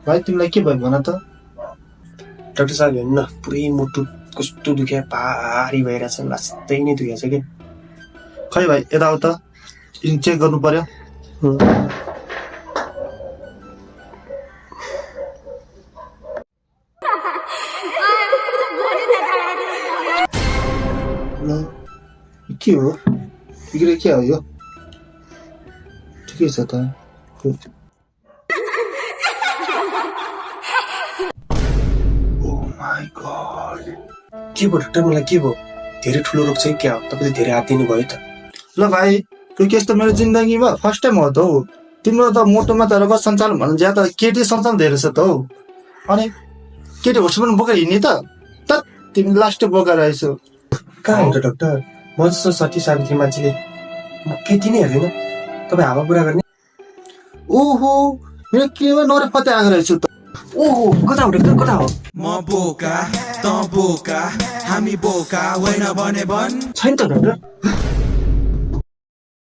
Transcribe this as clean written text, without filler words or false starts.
भाइ तिमीलाई के भयो भन त? डाक्टर साहब हेर्नु न, पुरै मुटु कस्तो दुख्या भारी भइरहेछ, लास्टै नै दुखेछ कि। खै भाइ यता आऊ त, चेक गर्नु पर्यो। के हो बिग्रे के हो यो? ठिकै छ त। माई गॉड, के भयो डाक्टर? मलाई के भयो? धेरै ठुलो रोग छ कि क्या हो? तपाईँले धेरै हात दिनुभयो त। ल भाइ, त्यो केस त मेरो जिन्दगीमा फर्स्ट टाइम हो त हौ। तिम्रो त मोटोमा त रगत सञ्चालन भन्नु ज्यादा केटी सञ्चालन धेरै छ त हौ। अनि केटी हस्पिटलमा बोकेर हिँड्ने त तिमी लास्ट बोकेर आइसो। कहाँ हुन्छ डाक्टर? म जस्तो सती सावित्री मान्छेले केटी नै हेर्दैन। तपाईँ हावा कुरा गर्ने? ओहो, मेरो केमा नरे फते आएको रहेछु त। ओहो, कता हो डाक्टर, कता हो? म बोका त बोका हामी बोका होइन भने भन् छैन त डाक्टर।